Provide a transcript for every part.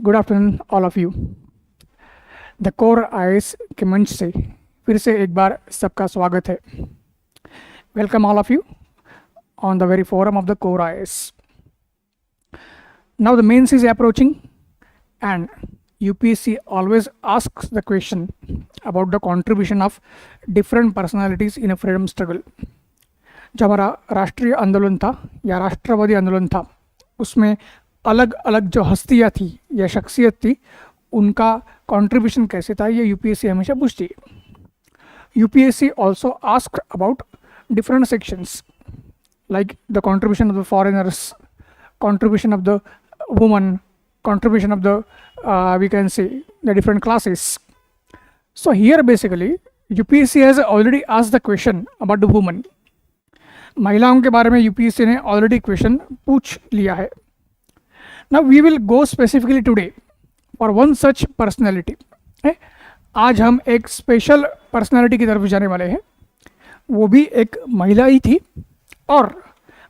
Good afternoon all of you. The Core IAS के मंच से फिर से एक बार सबका स्वागत है। Welcome all of you on the very forum of the Core IAS. Now the mains is approaching and UPSC always asks the question about the contribution of different personalities in a freedom struggle। जब हमारा राष्ट्रीय आंदोलन था या राष्ट्रवादी आंदोलन था, उसमें अलग अलग जो हस्तियाँ थी या शख्सियत थी, उनका कंट्रीब्यूशन कैसे था, ये यूपीएससी हमेशा पूछती है। UPSC also asked about different sections like the contribution of the foreigners, contribution of the woman, contribution of the we can say the different classes. So here basically UPSC has already asked the question about the women। महिलाओं के बारे में UPSC ने already question पूछ लिया है। Now we will go specifically today for one such personality। आज हम एक स्पेशल पर्सनालिटी की तरफ जाने वाले हैं। वो भी एक महिला ही थी और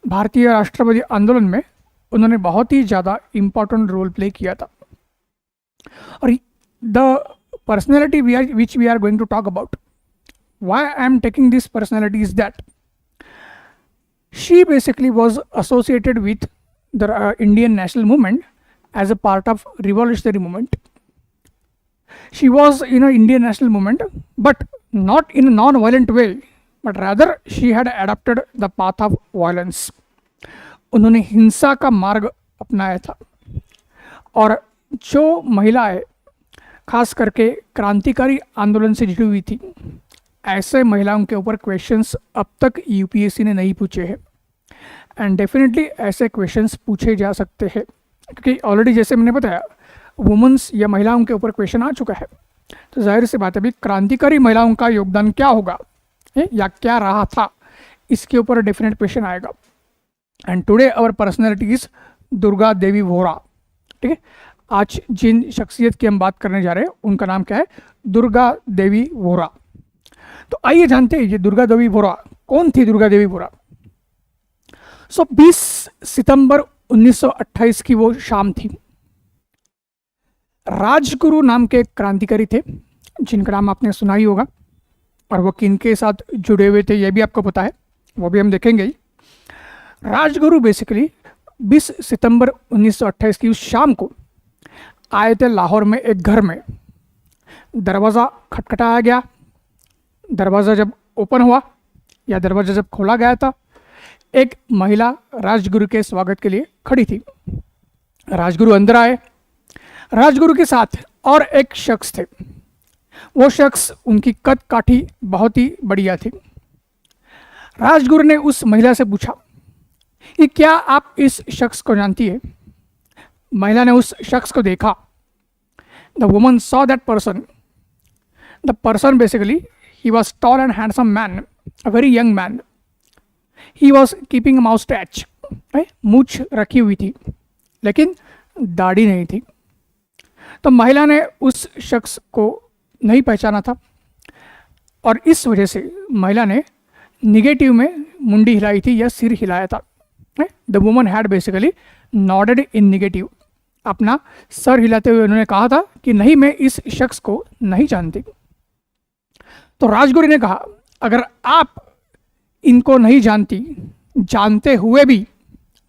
भारतीय राष्ट्रवादी आंदोलन में उन्होंने बहुत ही ज़्यादा इम्पॉर्टेंट रोल प्ले किया था। और the personality which we are going to talk about, why I am taking this personality is that she basically was associated with the Indian national movement as a part of revolutionary movement. She was in a Indian national movement but not in a non violent way, but rather she had adopted the path of violence. उन्होंने हिंसा का मार्ग अपनाया था। और जो महिलाएं खास करके क्रांतिकारी आंदोलन से जुड़ी हुई थी, ऐसे महिलाओं के ऊपर क्वेश्चंस अब तक यूपीएससी ने नहीं पूछे हैं एंड डेफिनेटली ऐसे क्वेश्चंस पूछे जा सकते हैं, क्योंकि ऑलरेडी जैसे मैंने बताया वुमेंस या महिलाओं के ऊपर क्वेश्चन आ चुका है। तो जाहिर सी बात है, अभी क्रांतिकारी महिलाओं का योगदान क्या होगा या क्या रहा था, इसके ऊपर डेफिनेट क्वेश्चन आएगा। And today our personality is Durga Devi Vora. ठीक है, आज जिन शख्सियत की हम बात करने जा रहे हैं उनका नाम क्या है? दुर्गा देवी वोरा। तो आइए जानते हैं ये दुर्गा देवी वोरा कौन थी। दुर्गा देवी वोरा 20 सितंबर 1928 की वो शाम थी। राजगुरु नाम के क्रांतिकारी थे जिनका नाम आपने सुना ही होगा, और वो किनके साथ जुड़े हुए थे ये भी आपको पता है, वो भी हम देखेंगे ही। राजगुरु बेसिकली 20 सितंबर 1928 की उस शाम को आए थे लाहौर में एक घर में। दरवाज़ा खटखटाया गया। दरवाज़ा जब ओपन हुआ या दरवाज़ा जब खोला गया था, एक महिला राजगुरु के स्वागत के लिए खड़ी थी। राजगुरु अंदर आए। राजगुरु के साथ और एक शख्स थे। वो शख्स, उनकी कद काठी बहुत ही बढ़िया थी। राजगुरु ने उस महिला से पूछा कि क्या आप इस शख्स को जानती है? महिला ने उस शख्स को देखा। The woman saw that person. The person basically he was tall and handsome man, a very young man. He was keeping a moustache. मूछ रखी हुई थी लेकिन दाढ़ी नहीं थी। तो महिला ने उस शख्स को नहीं पहचाना था और इस वजह से महिला ने निगेटिव में मुंडी हिलाई थी या सिर हिलाया था। The woman had basically nodded in negative. अपना सर हिलाते हुए उन्होंने कहा था कि नहीं, मैं इस शख्स को नहीं जानती। तो राजगुरु ने कहा, अगर आप इनको नहीं जानती, जानते हुए भी,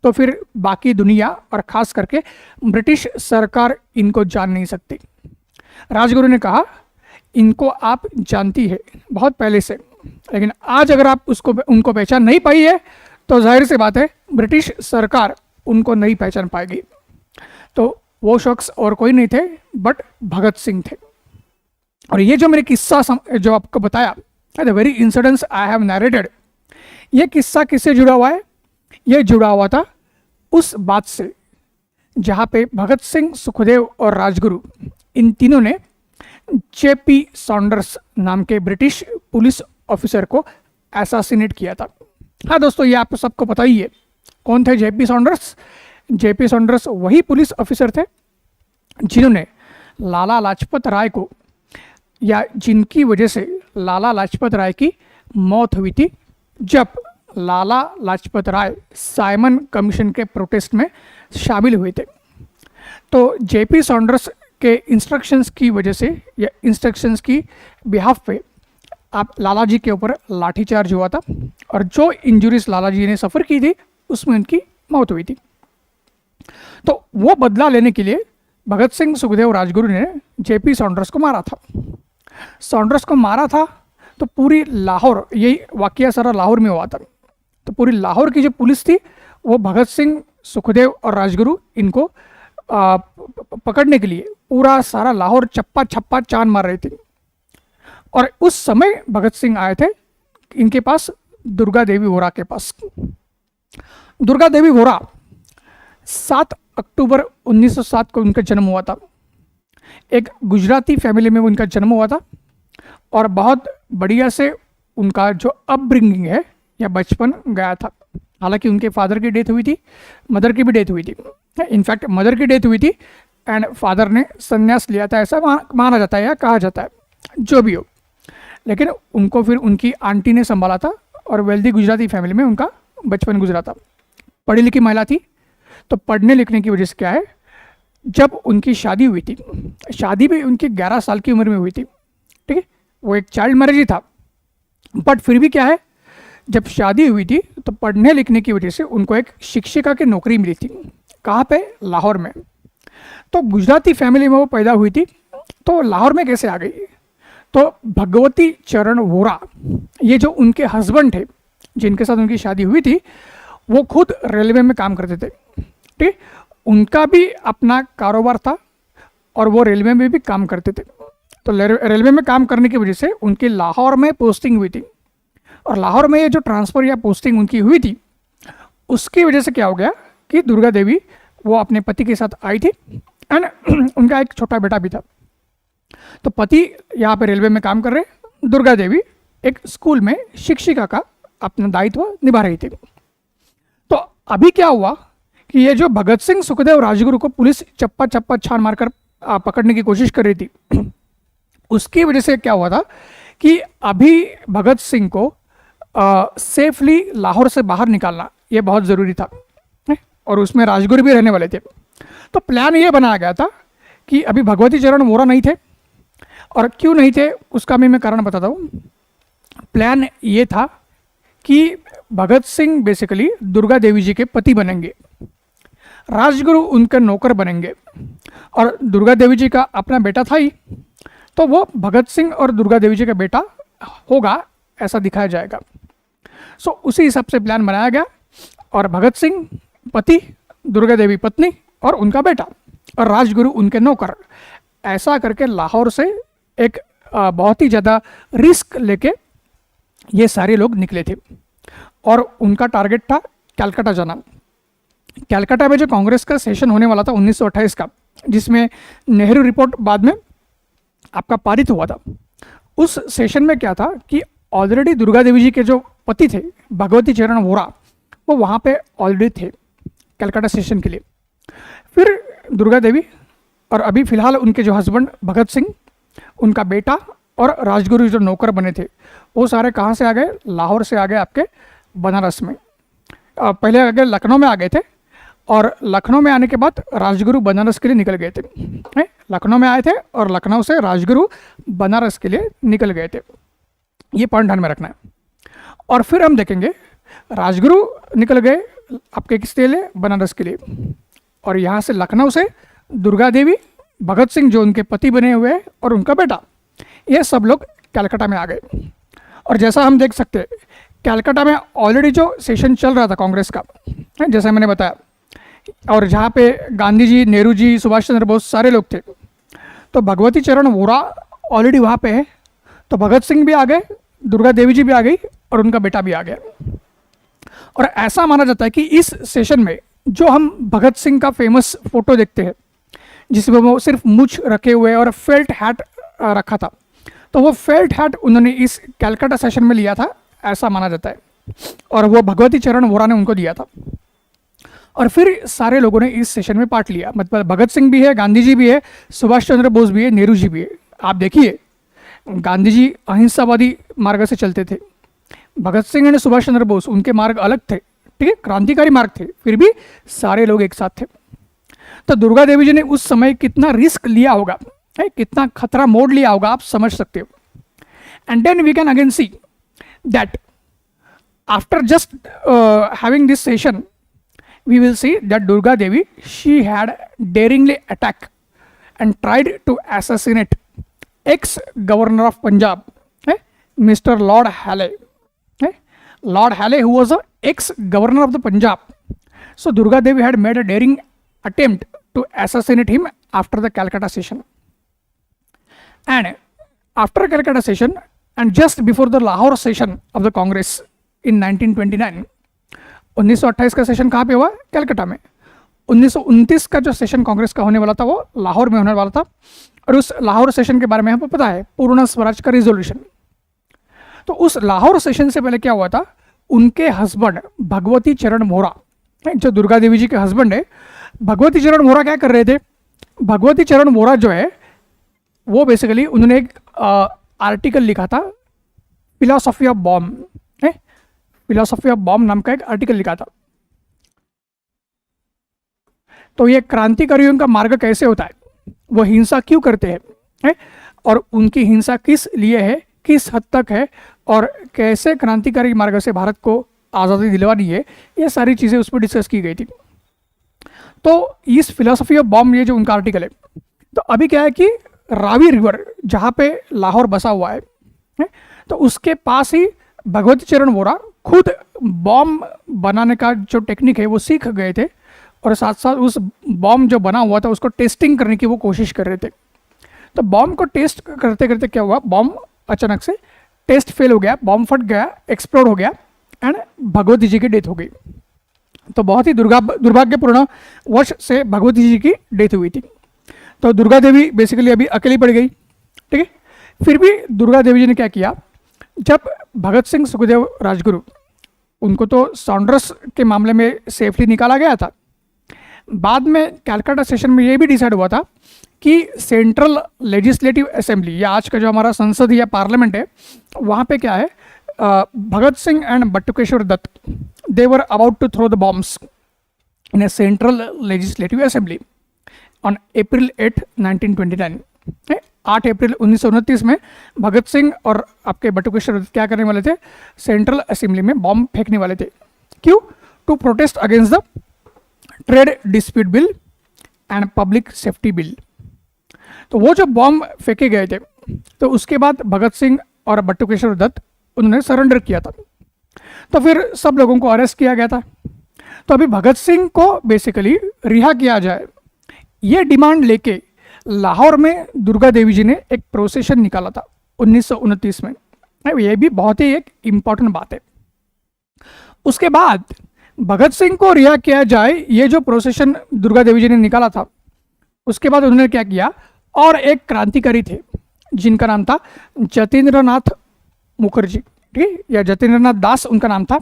तो फिर बाकी दुनिया और ख़ास करके ब्रिटिश सरकार इनको जान नहीं सकती। राजगुरु ने कहा, इनको आप जानती है बहुत पहले से, लेकिन आज अगर आप उनको पहचान नहीं पाई है तो जाहिर सी बात है ब्रिटिश सरकार उनको नहीं पहचान पाएगी। तो वो शख्स और कोई नहीं थे बट भगत सिंह थे। और ये जो मेरे किस्सा जो आपको बताया, the very incidents I have narrated, ये किस्सा किससे जुड़ा हुआ है? ये जुड़ा हुआ था उस बात से जहाँ पे भगत सिंह, सुखदेव और राजगुरु, इन तीनों ने जेपी सॉन्डर्स नाम के ब्रिटिश पुलिस ऑफिसर को असैसिनेट किया था। हाँ दोस्तों, ये आप सबको पता ही है कौन थे जेपी सॉन्डर्स। जेपी सॉन्डर्स वही पुलिस ऑफिसर थे जिन्होंने लाला लाजपत राय को, या जिनकी वजह से लाला लाजपत राय की मौत हुई थी जब लाला लाजपत राय साइमन कमीशन के प्रोटेस्ट में शामिल हुए थे। तो जेपी सॉन्डर्स के इंस्ट्रक्शंस की वजह से या इंस्ट्रक्शंस की बिहाफ पे आप लाला जी के ऊपर लाठीचार्ज हुआ था और जो इंजरीज लाला जी ने सफ़र की थी उसमें उनकी मौत हुई थी। तो वो बदला लेने के लिए भगत सिंह सुखदेव राजगुरु ने जेपी सॉन्डर्स को मारा था। सॉन्डर्स को मारा था तो पूरी लाहौर, यही वाकया सारा लाहौर में हुआ था, तो पूरी लाहौर की जो पुलिस थी वो भगत सिंह, सुखदेव और राजगुरु इनको पकड़ने के लिए पूरा सारा लाहौर चप्पा छप्पा चांद मार रही थी। और उस समय भगत सिंह आए थे इनके पास, दुर्गा देवी वोरा के पास। दुर्गा देवी वोरा 7 अक्टूबर 1907 को उनका जन्म हुआ था। एक गुजराती फैमिली में उनका जन्म हुआ था और बहुत बढ़िया से उनका जो अपब्रिंगिंग है या बचपन गया था। हालांकि उनके फादर की डेथ हुई थी, मदर की भी डेथ हुई थी। इनफैक्ट मदर की डेथ हुई थी एंड फादर ने संन्यास लिया था, ऐसा माना जाता है या कहा जाता है, जो भी हो। लेकिन उनको फिर उनकी आंटी ने संभाला था और वेल्दी गुजराती फैमिली में उनका बचपन गुजरा था। पढ़ी लिखी महिला थी, तो पढ़ने लिखने की वजह से क्या है, जब उनकी शादी हुई थी, शादी भी उनकी 11 साल की उम्र में हुई थी, ठीक है, वो एक चाइल्ड मैरिज ही था, बट फिर भी क्या है, जब शादी हुई थी तो पढ़ने लिखने की वजह से उनको एक शिक्षिका की नौकरी मिली थी। कहाँ पे? लाहौर में। तो गुजराती फैमिली में वो पैदा हुई थी, तो लाहौर में कैसे आ गई? तो भगवती चरण वोरा, ये जो उनके हस्बैंड थे जिनके साथ उनकी शादी हुई थी, वो खुद रेलवे में काम करते थे, ठीक। उनका भी अपना कारोबार था और वो रेलवे में भी काम करते थे। तो रेलवे में काम करने की वजह से उनकी लाहौर में पोस्टिंग हुई थी और लाहौर में ये जो ट्रांसफ़र या पोस्टिंग उनकी हुई थी, उसकी वजह से क्या हो गया कि दुर्गा देवी वो अपने पति के साथ आई थी एंड उनका एक छोटा बेटा भी था। तो पति यहाँ पे रेलवे में काम कर रहे, दुर्गा देवी एक स्कूल में शिक्षिका का अपना दायित्व निभा रही थी। तो अभी क्या हुआ कि ये जो भगत सिंह सुखदेव राजगुरु को पुलिस चप्पा चप्पा छान मारकर पकड़ने की कोशिश कर रही थी, उसकी वजह से क्या हुआ था कि अभी भगत सिंह को सेफली लाहौर से बाहर निकालना ये बहुत ज़रूरी था और उसमें राजगुरु भी रहने वाले थे। तो प्लान ये बनाया गया था कि अभी भगवती चरण वोरा नहीं थे, और क्यों नहीं थे उसका भी मैं कारण बताता हूँ। प्लान ये था कि भगत सिंह बेसिकली दुर्गा देवी जी के पति बनेंगे, राजगुरु उनके नौकर बनेंगे, और दुर्गा देवी जी का अपना बेटा था ही, तो वो भगत सिंह और दुर्गा देवी जी का बेटा होगा ऐसा दिखाया जाएगा। सो उसी हिसाब से प्लान बनाया गया और भगत सिंह पति, दुर्गा देवी पत्नी और उनका बेटा और राजगुरु उनके नौकर, ऐसा करके लाहौर से एक बहुत ही ज़्यादा रिस्क लेके ये सारे लोग निकले थे और उनका टारगेट था कलकत्ता जाना। कलकत्ता में जो कांग्रेस का सेशन होने वाला था 1928 का, जिसमें नेहरू रिपोर्ट बाद में आपका पारित हुआ था, उस सेशन में क्या था कि ऑलरेडी दुर्गा देवी जी के जो पति थे भगवती चरण वोरा, वो वहाँ पे ऑलरेडी थे कलकत्ता सेशन के लिए। फिर दुर्गा देवी और अभी फ़िलहाल उनके जो हस्बैंड भगत सिंह, उनका बेटा और राजगुरु जो नौकर बने थे, वो सारे कहाँ से आ गए? लाहौर से आ गए आपके बनारस में। पहले आ गए लखनऊ में आ गए थे और लखनऊ में आने के बाद राजगुरु बनारस के लिए निकल गए थे। लखनऊ में आए थे और लखनऊ से राजगुरु बनारस के लिए निकल गए थे, ये पॉइंट ध्यान में रखना है। और फिर हम देखेंगे राजगुरु निकल गए आपके किसके लिए? बनारस के लिए। और यहाँ से लखनऊ से दुर्गा देवी, भगत सिंह जो उनके पति बने हुए हैं और उनका बेटा, ये सब लोग कलकत्ता में आ गए। और जैसा हम देख सकते हैं कलकत्ता में ऑलरेडी जो सेशन चल रहा था कांग्रेस का, जैसा मैंने बताया, और जहाँ पे गांधी जी, नेहरू जी, सुभाष चंद्र बोस सारे लोग थे, तो भगवती चरण वोरा ऑलरेडी वहाँ पे है। तो भगत सिंह भी आ गए, दुर्गा देवी जी भी आ गई और उनका बेटा भी आ गया। और ऐसा माना जाता है कि इस सेशन में जो हम भगत सिंह का फेमस फोटो देखते हैं, जिसमें वो सिर्फ मूछ रखे हुए और फेल्ट हैट रखा था, तो वो फेल्ट हैट उन्होंने इस कलकत्ता सेशन में लिया था, ऐसा माना जाता है, और वो भगवती चरण वोरा ने उनको दिया था। और फिर सारे लोगों ने इस सेशन में पार्ट लिया, मतलब भगत सिंह भी है, गांधी जी भी है, सुभाष चंद्र बोस भी है, नेहरू जी भी है। आप देखिए गांधी जी अहिंसावादी मार्ग से चलते थे, भगत सिंह और सुभाष चंद्र बोस उनके मार्ग अलग थे, ठीक है, क्रांतिकारी मार्ग थे, फिर भी सारे लोग एक साथ थे। तो दुर्गा देवी जी ने उस समय कितना रिस्क लिया होगा, है, कितना खतरा मोड़ लिया होगा, आप समझ सकते हो। And then we can again see that after just having this session we will see that Durga Devi, she had daringly attacked and tried to assassinate ex-governor of Punjab, Mr. Lord Halley. Lord Halley, who was an ex-governor of the Punjab. So Durga Devi had made a daring attempt to assassinate him after the Calcutta session. And after Calcutta session and just before the Lahore session of the Congress in 1929, 1928 का session कहाँ पे हुआ? कलकत्ता में। 1929 का जो session Congress का होने वाला था वो लाहौर में होने वाला था, और उस लाहौर सेशन के बारे में हमको पता है, पूर्ण स्वराज का रिजोल्यूशन। तो उस लाहौर सेशन से पहले क्या हुआ था, उनके हस्बैंड भगवती चरण मोहरा, जो दुर्गा देवी जी के हस्बैंड है, भगवती चरण मोहरा क्या कर रहे थे? भगवती चरण मोहरा जो है वो बेसिकली उन्होंने एक आर्टिकल लिखा था, philosophy of bomb, philosophy of bomb नाम का एक आर्टिकल लिखा था। तो ये क्रांतिकारियों का मार्ग कैसे होता है, वो हिंसा क्यों करते हैं, और उनकी हिंसा किस लिए है, किस हद तक है, और कैसे क्रांतिकारी मार्ग से भारत को आज़ादी दिलवानी है, ये सारी चीज़ें उस पर डिस्कस की गई थी। तो इस फिलॉसफी ऑफ बॉम्ब, ये जो उनका आर्टिकल है, तो अभी क्या है कि रावी रिवर जहाँ पे लाहौर बसा हुआ है, तो उसके पास ही भगवती चरण वोरा खुद बॉम्ब बनाने का जो टेक्निक है वो सीख गए थे, और साथ साथ उस बॉम्ब जो बना हुआ था उसको टेस्टिंग करने की वो कोशिश कर रहे थे। तो बॉम्ब को टेस्ट करते करते क्या हुआ, बॉम्ब अचानक से टेस्ट फेल हो गया, बॉम्ब फट गया, एक्सप्लोड हो गया, एंड भगवती जी की डेथ हो गई। तो बहुत ही दुर्भाग्यपूर्ण वश से भगवती जी की डेथ हुई थी। तो दुर्गा देवी बेसिकली अभी अकेली पड़ गई, ठीक है। फिर भी दुर्गा देवी जी ने क्या किया, जब भगत सिंह सुखदेव राजगुरु, उनको तो सॉन्डर्स के मामले में सेफली निकाला गया था, बाद में कैलकाटा सेशन में ये भी डिसाइड हुआ था कि सेंट्रल लेजिस्लेटिव असेंबली, या आज का जो हमारा संसद या पार्लियामेंट है, वहाँ पे क्या है, Bhagat Singh and Batukeshwar Dutt, they were about to throw the bombs in a central legislative assembly on April 8, 1929। 8 अप्रैल 1929 में भगत सिंह और आपके बटुकेश्वर दत्त क्या करने वाले थे, सेंट्रल असेंबली में बॉम्ब फेंकने वाले थे। क्यों? To protest against the trade dispute bill and public safety bill. तो वो जो बॉम्ब फेंके गए थे, तो उसके बाद भगत सिंह और बटुकेश्वर दत्त उन्होंने सरेंडर किया था। तो फिर सब लोगों को अरेस्ट किया गया था। तो अभी भगत सिंह को बेसिकली रिहा किया जाए, ये डिमांड लेके लाहौर में दुर्गा देवी जी ने एक प्रोसेशन निकाला था 1929 में। ये भी बहुत ही एक इम्पॉर्टेंट बात है। उसके बाद भगत सिंह को रिहा किया जाए, ये जो प्रोसेशन दुर्गा देवी जी ने निकाला था, उसके बाद उन्होंने क्या किया, और एक क्रांतिकारी थे जिनका नाम था जतेंद्र नाथ मुखर्जी, ठीक है, या जतेंद्र नाथ दास उनका नाम था,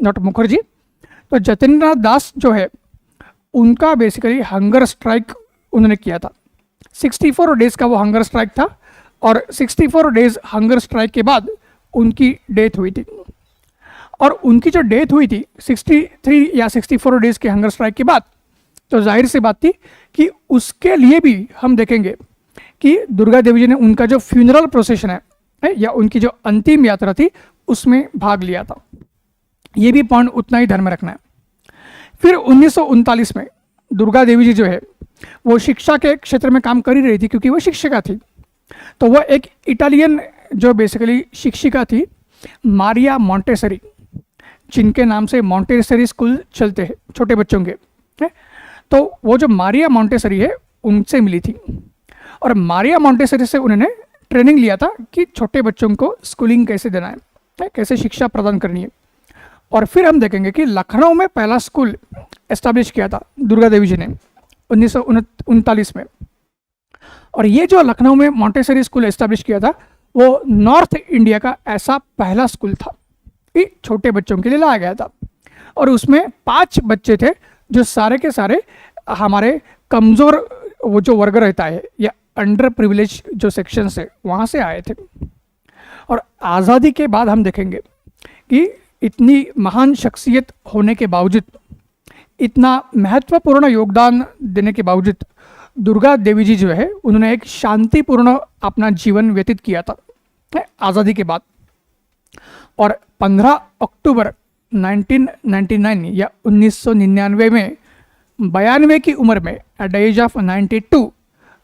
नॉट मुखर्जी। तो जतेंद्र नाथ दास जो है, उनका बेसिकली हंगर स्ट्राइक उन्होंने किया था। 64 डेज का वो हंगर स्ट्राइक था, और 64 डेज हंगर स्ट्राइक के बाद उनकी डेथ हुई थी। और उनकी जो डेथ हुई थी 63 या 64 डेज के हंगर स्ट्राइक के बाद, तो जाहिर सी बात थी कि उसके लिए भी हम देखेंगे कि दुर्गा देवी जी ने उनका जो फ्यूनरल प्रोसेशन है, या उनकी जो अंतिम यात्रा थी, उसमें भाग लिया था। ये भी पॉइंट उतना ही ध्यान में रखना है। फिर 1939 में दुर्गा देवी जी जो है वो शिक्षा के क्षेत्र में काम कर ही रही थी, क्योंकि वो शिक्षिका थी। तो वह एक इटालियन जो बेसिकली शिक्षिका थी, मारिया मॉन्टेसरी, जिनके नाम से मॉन्टेसरी स्कूल चलते हैं छोटे बच्चों के, है? तो वो जो मारिया मॉन्टेसरी है, उनसे मिली थी, और मारिया मॉन्टेसरी से उन्होंने ट्रेनिंग लिया था कि छोटे बच्चों को स्कूलिंग कैसे देना है, कैसे शिक्षा प्रदान करनी है। और फिर हम देखेंगे कि लखनऊ में पहला स्कूल एस्टैब्लिश किया था दुर्गा देवी जी ने 1939 में। और ये जो लखनऊ में मॉन्टेसरी स्कूल एस्टैब्लिश किया था, वो नॉर्थ इंडिया का ऐसा पहला स्कूल था कि छोटे बच्चों के लिए लाया गया था। और उसमें 5 बच्चे थे जो सारे के सारे हमारे कमज़ोर वो जो वर्ग रहता है, या अंडर प्रिविलेज जो सेक्शन है, वहाँ से आए थे। और आज़ादी के बाद हम देखेंगे कि इतनी महान शख्सियत होने के बावजूद इतना महत्वपूर्ण योगदान देने के बावजूद दुर्गा देवी जी जो है उन्होंने एक शांतिपूर्ण अपना जीवन व्यतीत किया था आज़ादी के बाद। और 15 अक्टूबर 1999 या 1999 में 92 की उम्र में at the age of 92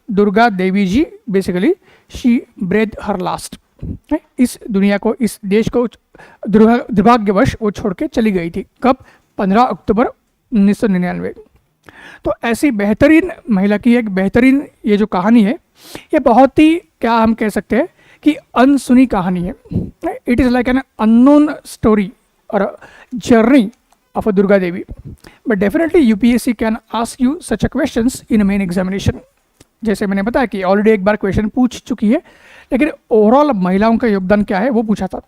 Durga Devi ji basically she breath her last, इस दुनिया को, इस देश को दुर्भाग्यवश वो छोड़ के चली गई थी। कब? 15 अक्टूबर 1999। तो ऐसी बेहतरीन महिला की एक बेहतरीन ये जो कहानी है, ये बहुत ही क्या हम कह सकते हैं कि अनसुनी कहानी है। It is like an unknown story और journey of a Durga Devi, but definitely UPSC can ask you such a questions in main examination. जैसे मैंने बताया कि ऑलरेडी एक बार क्वेश्चन पूछ चुकी है, लेकिन ओवरऑल महिलाओं का योगदान क्या है वो पूछा था।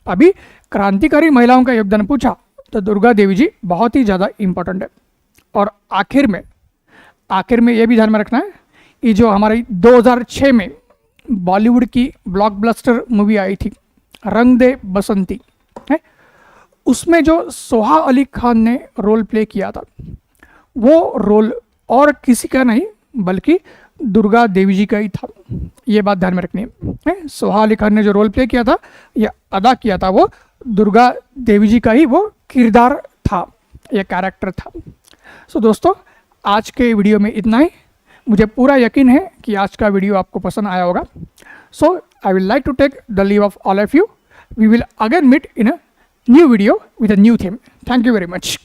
अभी क्रांतिकारी महिलाओं का योगदान पूछा तो दुर्गा देवी जी बहुत ही ज़्यादा इम्पोर्टेंट है। और आखिर में ये भी ध्यान में रखना है, ये जो हमारी 2006 में बॉलीवुड की ब्लॉकबस्टर मूवी आई थी रंग दे बसंती है, उसमें जो सोहा अली खान ने रोल प्ले किया था वो रोल और किसी का नहीं बल्कि दुर्गा देवी जी का ही था। ये बात ध्यान में रखनी है। सोहा अली खान ने जो रोल प्ले किया था या अदा किया था वो दुर्गा देवी जी का ही वो किरदार था या कैरेक्टर था। सो दोस्तों, आज के वीडियो में इतना ही। मुझे पूरा यकीन है कि आज का वीडियो आपको पसंद आया होगा। So I will like to take the leave of all of you. We will again meet in a new video with a new theme. Thank you very much.